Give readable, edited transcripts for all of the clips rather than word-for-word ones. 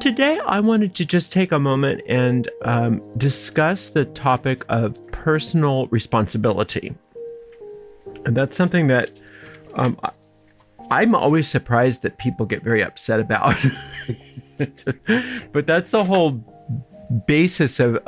today I wanted to just take a moment and discuss the topic of personal responsibility. And that's something that I'm always surprised that people get very upset about. But that's the whole basis of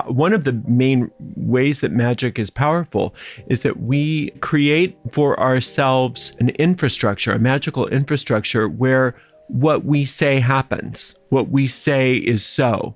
one of the main ways that magic is powerful is that we create for ourselves an infrastructure, a magical infrastructure where what we say happens, what we say is so.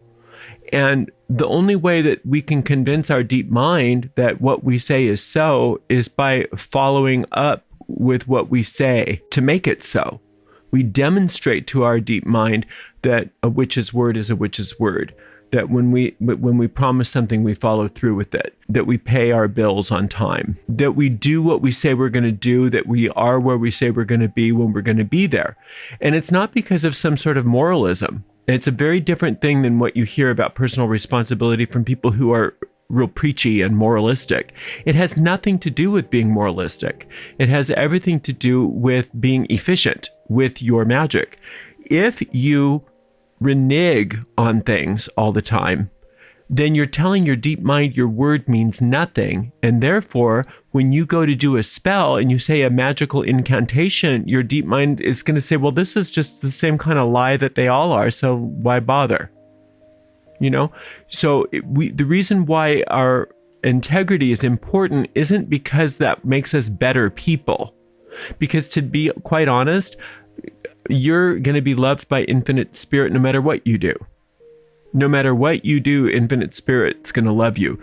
And the only way that we can convince our deep mind that what we say is so is by following up with what we say to make it so. We demonstrate to our deep mind that a witch's word is a witch's word, that when we promise something, we follow through with it, that we pay our bills on time, that we do what we say we're going to do, that we are where we say we're going to be when we're going to be there. And it's not because of some sort of moralism. It's a very different thing than what you hear about personal responsibility from people who are real preachy and moralistic. It has nothing to do with being moralistic. It has everything to do with being efficient with your magic. If you renege on things all the time, then you're telling your deep mind your word means nothing. And therefore, when you go to do a spell and you say a magical incantation, your deep mind is going to say, well, this is just the same kind of lie that they all are, so why bother? You know? So the reason why our integrity is important isn't because that makes us better people. Because to be quite honest, you're going to be loved by Infinite Spirit no matter what you do. No matter what you do, Infinite Spirit's going to love you.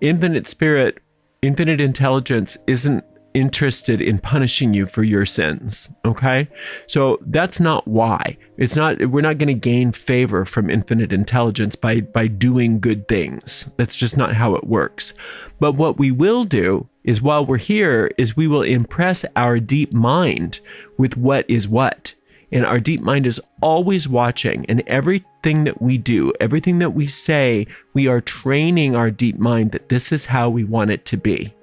Infinite Spirit, Infinite Intelligence isn't interested in punishing you for your sins, okay? So that's not why. We're not going to gain favor from Infinite Intelligence by doing good things. That's just not how it works. But what we will do is while we're here is we will impress our deep mind with what is what. And our deep mind is always watching, and everything that we do, everything that we say, we are training our deep mind that this is how we want it to be.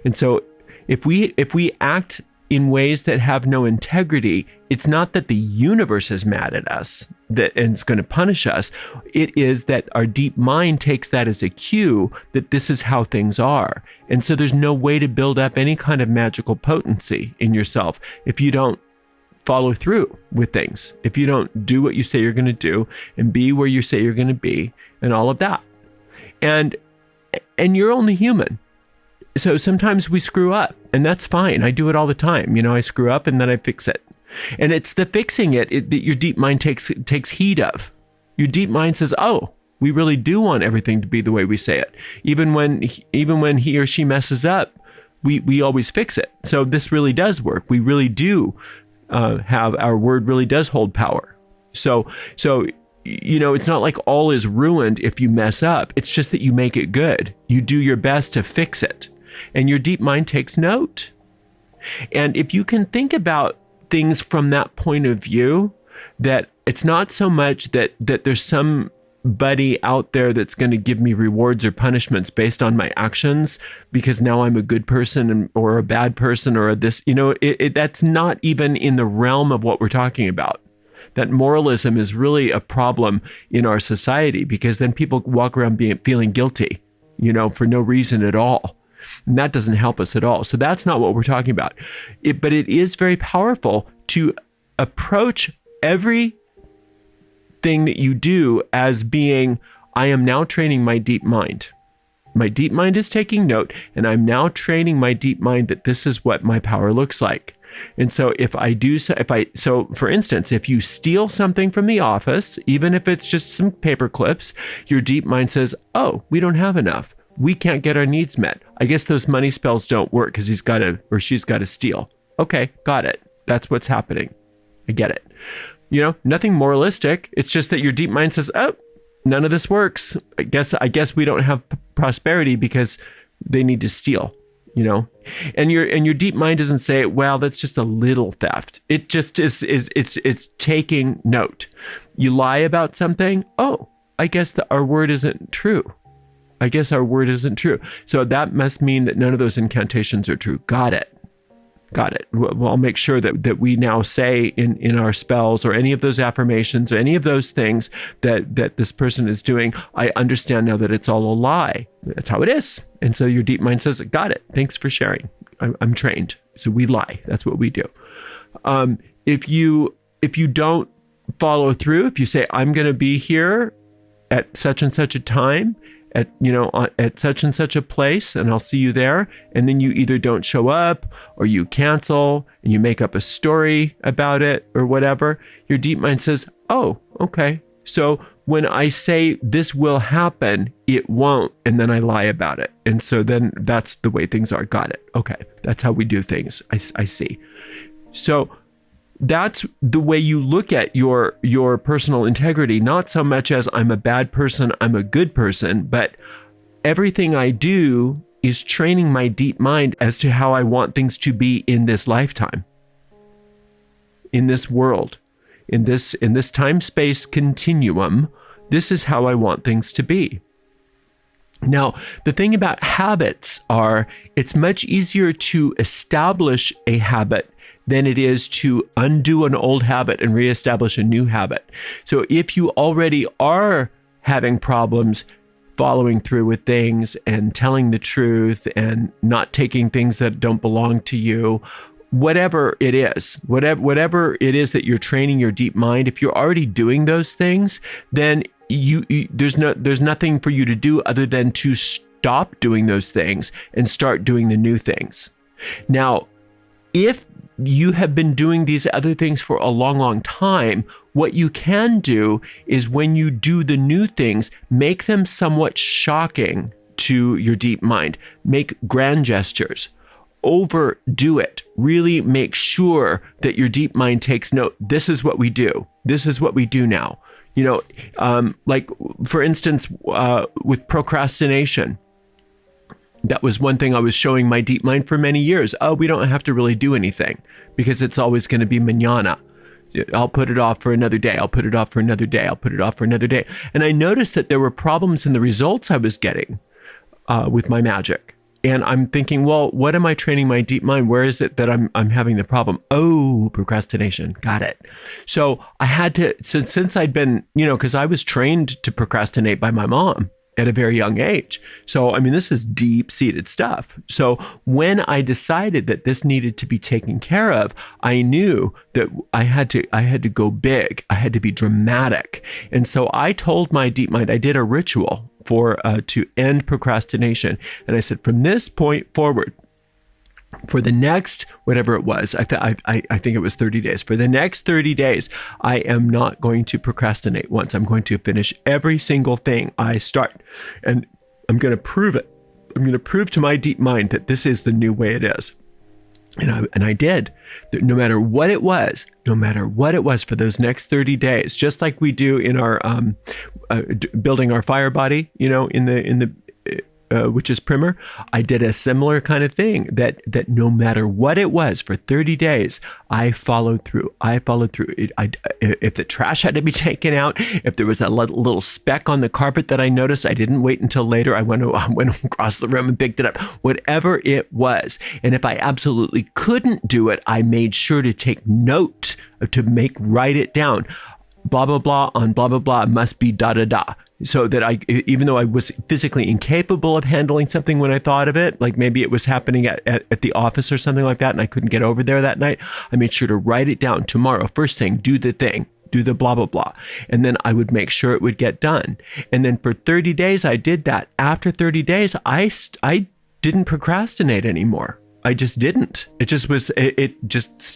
And so if we act in ways that have no integrity, it's not that the universe is mad at us and it's going to punish us. It is that our deep mind takes that as a cue that this is how things are. And so there's no way to build up any kind of magical potency in yourself if you don't follow through with things, if you don't do what you say you're going to do and be where you say you're going to be and all of that. And you're only human. So sometimes we screw up, and that's fine. I do it all the time. You know, I screw up and then I fix it. And it's the fixing it that your deep mind takes heed of. Your deep mind says, oh, we really do want everything to be the way we say it. Even when he or she messes up, we always fix it. So this really does work. We really do have our word really does hold power. So you know, it's not like all is ruined if you mess up. It's just that you make it good. You do your best to fix it. And your deep mind takes note. And if you can think about things from that point of view, that it's not so much that there's somebody out there that's going to give me rewards or punishments based on my actions because now I'm a good person or a bad person or this, you know, that's not even in the realm of what we're talking about. That moralism is really a problem in our society because then people walk around feeling guilty, you know, for no reason at all. And that doesn't help us at all. So that's not what we're talking about. But it is very powerful to approach everything that you do as being, I am now training my deep mind. My deep mind is taking note, and I'm now training my deep mind that this is what my power looks like. And so so for instance, if you steal something from the office, even if it's just some paper clips, your deep mind says, oh, we don't have enough. We can't get our needs met. I guess those money spells don't work because he's got to, or she's got to steal. Okay, got it. That's what's happening. I get it. You know, nothing moralistic. It's just that your deep mind says, oh, none of this works. I guess we don't have prosperity because they need to steal, you know? And your deep mind doesn't say, well, that's just a little theft. It just is it's taking note. You lie about something. Oh, I guess our word isn't true. I guess our word isn't true. So that must mean that none of those incantations are true. Got it. Got it. Well, I'll make sure that we now say in our spells or any of those affirmations or any of those things that this person is doing, I understand now that it's all a lie. That's how it is. And so your deep mind says, got it. Thanks for sharing. I'm trained. So we lie. That's what we do. If you don't follow through, if you say, I'm going to be here at such and such a time, at such and such a place, and I'll see you there. And then you either don't show up or you cancel and you make up a story about it or whatever. Your deep mind says, oh, okay. So when I say this will happen, it won't. And then I lie about it. And so then that's the way things are. Got it. Okay. That's how we do things. I see. So that's the way you look at your personal integrity, not so much as I'm a bad person, I'm a good person, but everything I do is training my deep mind as to how I want things to be in this lifetime, in this world, in this time-space continuum. This is how I want things to be. Now, the thing about habits are, it's much easier to establish a habit than it is to undo an old habit and reestablish a new habit. So if you already are having problems following through with things and telling the truth and not taking things that don't belong to you, whatever it is that you're training your deep mind, if you're already doing those things, then there's nothing for you to do other than to stop doing those things and start doing the new things. Now, if you have been doing these other things for a long, long time, what you can do is when you do the new things, make them somewhat shocking to your deep mind. Make grand gestures. Overdo it. Really make sure that your deep mind takes note. This is what we do. This is what we do now. Like for instance, with procrastination. That was one thing I was showing my deep mind for many years. Oh, we don't have to really do anything because it's always going to be mañana. I'll put it off for another day. I'll put it off for another day. I'll put it off for another day. And I noticed that there were problems in the results I was getting with my magic. And I'm thinking, well, what am I training my deep mind? Where is it that I'm having the problem? Oh, procrastination. Got it. So I had to, since I'd been, because I was trained to procrastinate by my mom at a very young age. So, I mean, this is deep-seated stuff. So when I decided that this needed to be taken care of, I knew that I had to go big. I had to be dramatic. And so I told my deep mind, I did a ritual to end procrastination. And I said, from this point forward, for the next, whatever it was, I think it was 30 days. For the next 30 days, I am not going to procrastinate once. I'm going to finish every single thing I start. And I'm going to prove it. I'm going to prove to my deep mind that this is the new way it is. And I did. No matter what it was for those next 30 days, just like we do in our building our fire body, in the which is primer, I did a similar kind of thing that no matter what it was for 30 days, I followed through. If the trash had to be taken out, if there was a little speck on the carpet that I noticed, I didn't wait until later. I went across the room and picked it up, whatever it was. And if I absolutely couldn't do it, I made sure to take note, write it down. Blah, blah, blah on blah, blah, blah must be da, da, da. So that even though I was physically incapable of handling something when I thought of it, like maybe it was happening at the office or something like that, and I couldn't get over there that night, I made sure to write it down tomorrow. First thing, do the thing, do the blah, blah, blah. And then I would make sure it would get done. And then for 30 days, I did that. After 30 days, I didn't procrastinate anymore. I just didn't.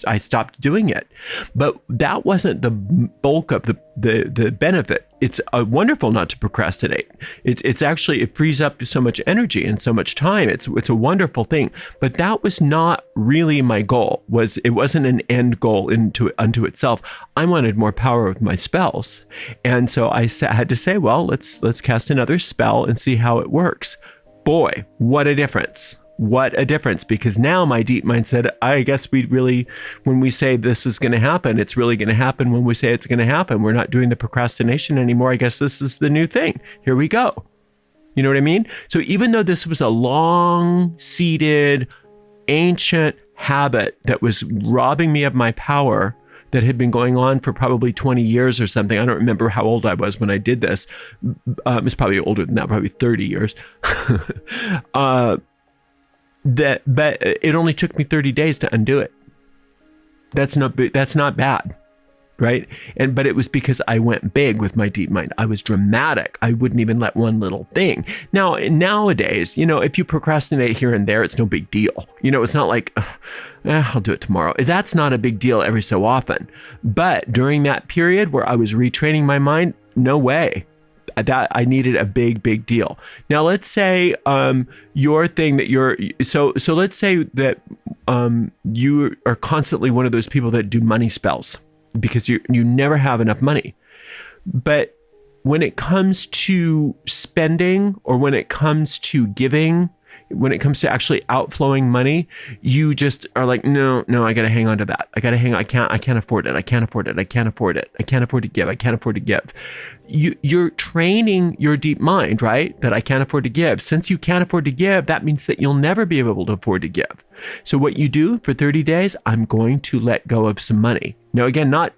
I stopped doing it. But that wasn't the bulk of the benefit. It's wonderful not to procrastinate. It's actually, it frees up so much energy and so much time. It's a wonderful thing. But that was not really my goal. It wasn't an end goal unto itself. I wanted more power with my spells. And so I had to say, well, let's cast another spell and see how it works. Boy, what a difference. What a difference, because now my deep mind said, I guess when we say this is going to happen, it's really going to happen when we say it's going to happen. We're not doing the procrastination anymore. I guess this is the new thing. Here we go. You know what I mean? So even though this was a long-seated, ancient habit that was robbing me of my power that had been going on for probably 20 years or something. I don't remember how old I was when I did this. It was probably older than that, probably 30 years. But it only took me 30 days to undo it. That's not bad, right? But it was because I went big with my deep mind. I was dramatic. I wouldn't even let one little thing. Now, nowadays, if you procrastinate here and there, it's no big deal. It's not like, I'll do it tomorrow. That's not a big deal every so often. But during that period where I was retraining my mind, no way. That I needed a big deal. Now, let's say your thing that you're so let's say that you are constantly one of those people that do money spells because you never have enough money. But when it comes to spending, or when it comes to giving, when it comes to actually outflowing money, you just are like, no, I got to hang on to that. I can't afford it. I can't afford it. I can't afford it. I can't afford to give. I can't afford to give. You're training your deep mind, right? That I can't afford to give. Since you can't afford to give, that means that you'll never be able to afford to give. So what you do for 30 days, I'm going to let go of some money. Now, again, not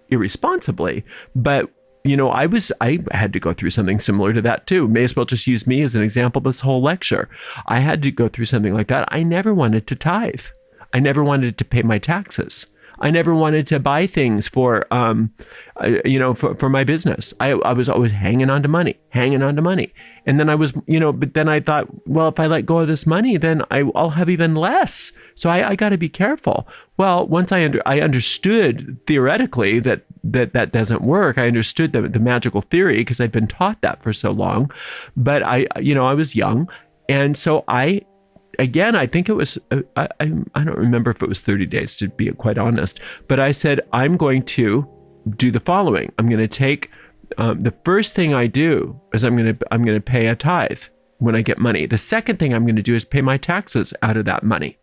irresponsibly, but I had to go through something similar to that too. May as well just use me as an example this whole lecture. I had to go through something like that. I never wanted to tithe. I never wanted to pay my taxes. I never wanted to buy things for my business. I was always hanging on to money. And then I was, but then I thought, well, if I let go of this money, then I'll have even less. So I got to be careful. Well, once I understood theoretically that doesn't work. I understood the magical theory because I'd been taught that for so long, but I was young. And so I think it was, I don't remember if it was 30 days to be quite honest, but I said, I'm going to do the following. I'm going to take, the first thing I do is I'm going to pay a tithe when I get money. The second thing I'm going to do is pay my taxes out of that money.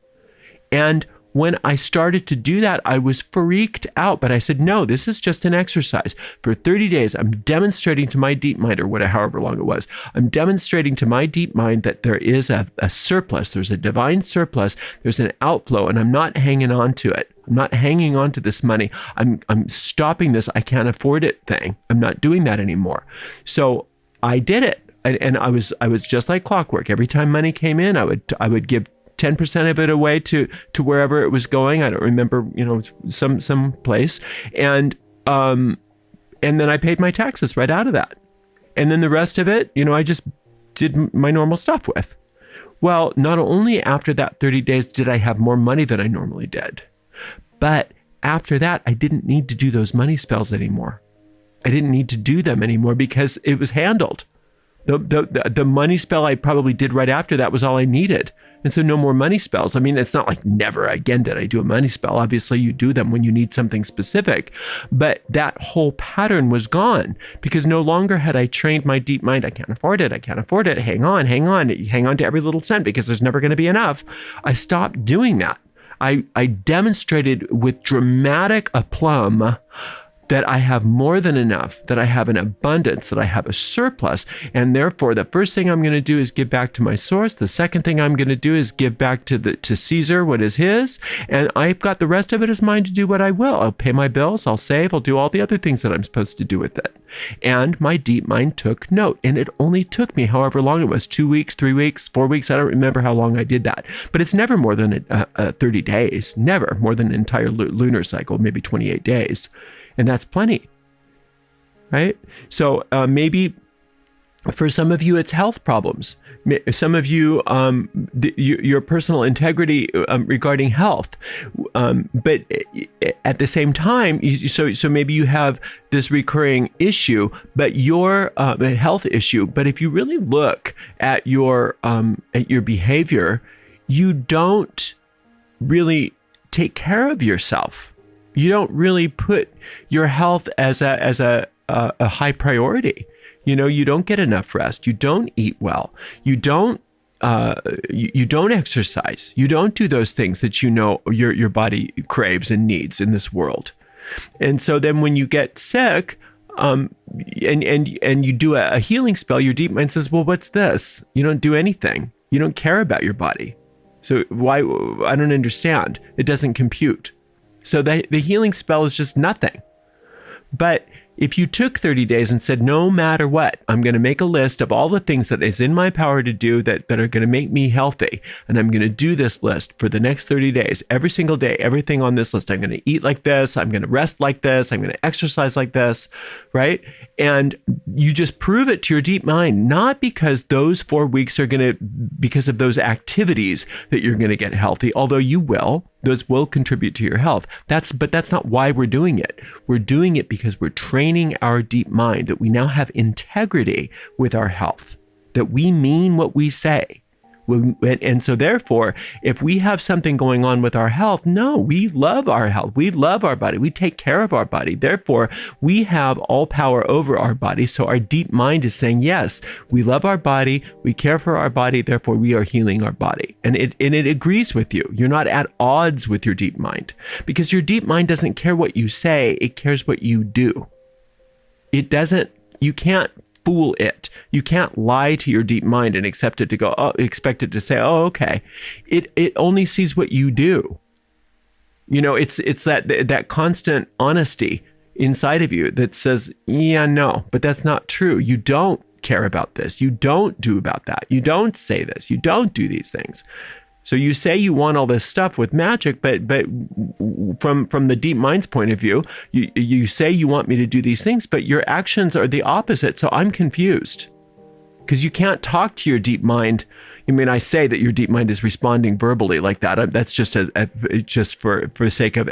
And when I started to do that, I was freaked out, but I said, no, this is just an exercise. For 30 days, I'm demonstrating to my deep mind, or whatever, however long it was, I'm demonstrating to my deep mind that there is a surplus. There's a divine surplus. There's an outflow, and I'm not hanging on to it. I'm not hanging on to this money. I'm stopping this I can't afford it thing. I'm not doing that anymore. So I did it. And I was just like clockwork. Every time money came in, I would give 10% of it away to wherever it was going. I don't remember, some place. And then I paid my taxes right out of that. And then the rest of it, I just did my normal stuff with. Well, not only after that 30 days did I have more money than I normally did, but after that, I didn't need to do those money spells anymore. I didn't need to do them anymore because it was handled. The money spell I probably did right after that was all I needed. And so no more money spells. I mean, it's not like never again did I do a money spell. Obviously, you do them when you need something specific. But that whole pattern was gone because no longer had I trained my deep mind. I can't afford it. I can't afford it. Hang on to every little cent because there's never going to be enough. I stopped doing that. I demonstrated with dramatic aplomb that I have more than enough, that I have an abundance, that I have a surplus. And therefore, the first thing I'm going to do is give back to my source. The second thing I'm going to do is give back to Caesar what is his. And I've got the rest of it is mine to do what I will. I'll pay my bills, I'll save, I'll do all the other things that I'm supposed to do with it. And my deep mind took note. And it only took me however long it was, 2 weeks, 3 weeks, 4 weeks. I don't remember how long I did that. But it's never more than 30 days, never more than an entire lunar cycle, maybe 28 days. And that's plenty, right? So maybe for some of you, it's health problems. Some of you, your personal integrity regarding health. But at the same time, so maybe you have this recurring issue, but your health issue. But if you really look at your behavior, you don't really take care of yourself. You don't really put your health as a high priority. You don't get enough rest. You don't eat well. You don't exercise. You don't do those things that your body craves and needs in this world. And so then when you get sick, and you do a healing spell, your deep mind says, well, what's this? You don't do anything. You don't care about your body. So why? I don't understand. It doesn't compute. So the healing spell is just nothing. But if you took 30 days and said, no matter what, I'm going to make a list of all the things that is in my power to do that are going to make me healthy. And I'm going to do this list for the next 30 days, every single day, everything on this list. I'm going to eat like this. I'm going to rest like this. I'm going to exercise like this, right? And you just prove it to your deep mind, not because those 4 weeks are going to, because of those activities that you're going to get healthy, although you will. Those will contribute to your health. But that's not why we're doing it. We're doing it because we're training our deep mind that we now have integrity with our health, that we mean what we say. And so therefore, if we have something going on with our health, no, we love our health. We love our body. We take care of our body. Therefore, we have all power over our body. So our deep mind is saying, yes, we love our body. We care for our body. Therefore, we are healing our body. And it agrees with you. You're not at odds with your deep mind, because your deep mind doesn't care what you say. It cares what you do. You can't fool it. You can't lie to your deep mind and expect it to say, oh, okay. It only sees what you do. It's that constant honesty inside of you that says, yeah, no, but that's not true. You don't care about this. You don't do about that. You don't say this. You don't do these things. So you say you want all this stuff with magic, but from the deep mind's point of view, you say you want me to do these things, but your actions are the opposite. So I'm confused, because you can't talk to your deep mind. I mean, I say that your deep mind is responding verbally like that. That's just for the sake of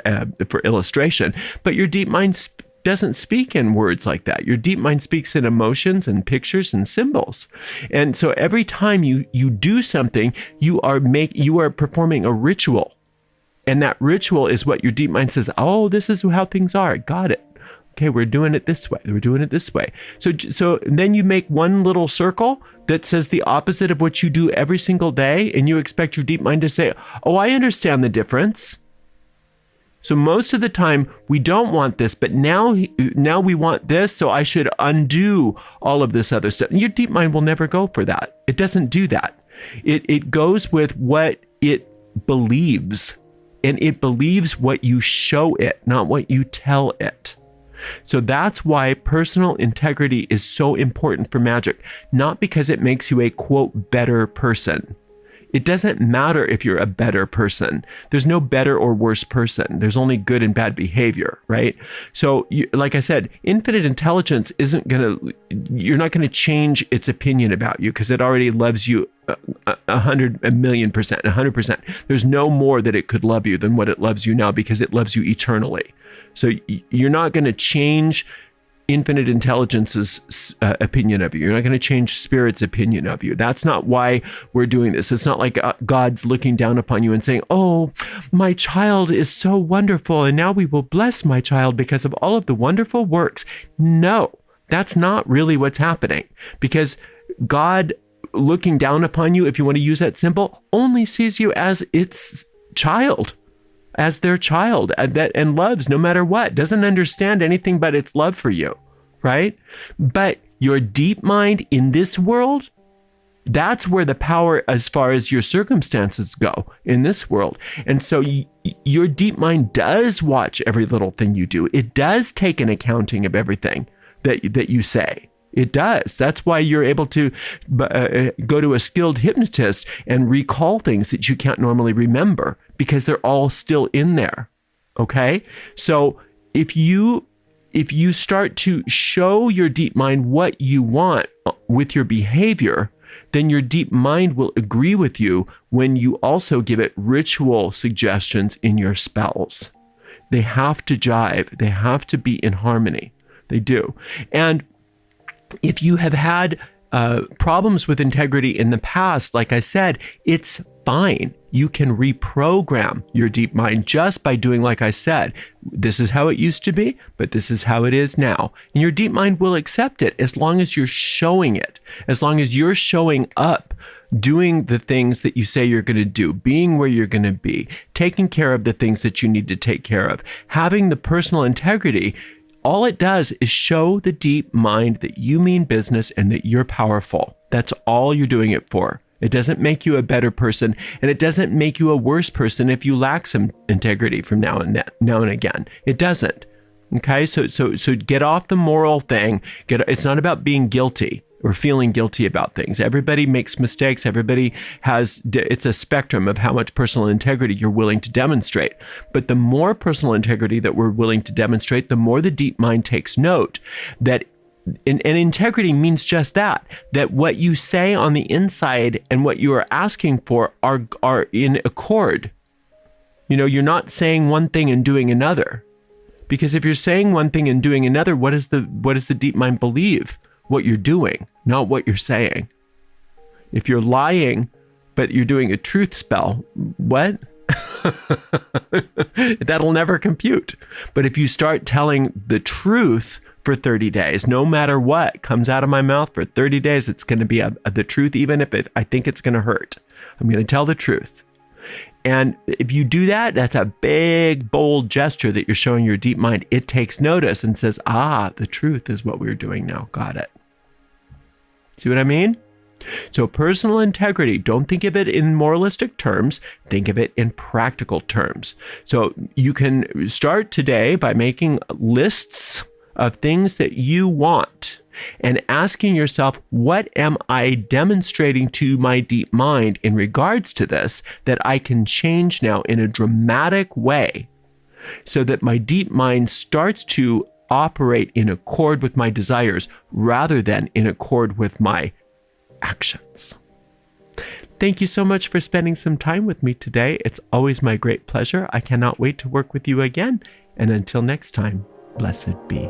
for illustration. But your deep mind doesn't speak in words like that. Your deep mind speaks in emotions and pictures and symbols. And so every time you do something, you are performing a ritual. And that ritual is what your deep mind says, oh, this is how things are. Got it. Okay, we're doing it this way. We're doing it this way. So then you make one little circle that says the opposite of what you do every single day, and you expect your deep mind to say, oh, I understand the difference. So most of the time we don't want this, but now we want this, so I should undo all of this other stuff. And your deep mind will never go for that. It doesn't do that. It goes with what it believes, and it believes what you show it, not what you tell it. So that's why personal integrity is so important for magic, not because it makes you a, quote, better person. It doesn't matter if you're a better person. There's no better or worse person. There's only good and bad behavior, right? So like I said, infinite intelligence you're not going to change its opinion about you, because it already loves you 100%. There's no more that it could love you than what it loves you now, because it loves you eternally. So you're not going to change infinite intelligence's opinion of you. You're not going to change spirit's opinion of you. That's not why we're doing this. It's not like God's looking down upon you and saying, oh, my child is so wonderful, and now we will bless my child because of all of the wonderful works. No, that's not really what's happening, because God, looking down upon you, if you want to use that symbol, only sees you as its child, as their child, and loves no matter what, doesn't understand anything but its love for you, right? But your deep mind in this world, that's where the power as far as your circumstances go in this world. And so your deep mind does watch every little thing you do. It does take an accounting of everything that you say. It does. That's why you're able to go to a skilled hypnotist and recall things that you can't normally remember, because they're all still in there. Okay? So if you start to show your deep mind what you want with your behavior, then your deep mind will agree with you when you also give it ritual suggestions in your spells. They have to jive. They have to be in harmony. They do. And if you have had problems with integrity in the past, like I said, it's fine. You can reprogram your deep mind just by doing, like I said, this is how it used to be, but this is how it is now. And your deep mind will accept it as long as you're showing it, as long as you're showing up, doing the things that you say you're going to do, being where you're going to be, taking care of the things that you need to take care of, having the personal integrity. All it does is show the deep mind that you mean business and that you're powerful. That's all you're doing it for. It doesn't make you a better person, and it doesn't make you a worse person if you lack some integrity from now and again. It doesn't. Okay, so get off the moral thing. It's not about being guilty or feeling guilty about things. Everybody makes mistakes. Everybody it's a spectrum of how much personal integrity you're willing to demonstrate. But the more personal integrity that we're willing to demonstrate, the more the deep mind takes note that and integrity means just that what you say on the inside and what you are asking for are in accord. You're not saying one thing and doing another. Because if you're saying one thing and doing another, what does the deep mind believe? What you're doing, not what you're saying. If you're lying, but you're doing a truth spell, what? That'll never compute. But if you start telling the truth for 30 days, no matter what comes out of my mouth for 30 days, it's going to be the truth, even if I think it's going to hurt. I'm going to tell the truth. And if you do that, that's a big, bold gesture that you're showing your deep mind. It takes notice and says, the truth is what we're doing now. Got it. See what I mean? So personal integrity, don't think of it in moralistic terms. Think of it in practical terms. So you can start today by making lists of things that you want and asking yourself, what am I demonstrating to my deep mind in regards to this that I can change now in a dramatic way so that my deep mind starts to operate in accord with my desires rather than in accord with my actions. Thank you so much for spending some time with me today. It's always my great pleasure. I cannot wait to work with you again. And until next time, blessed be.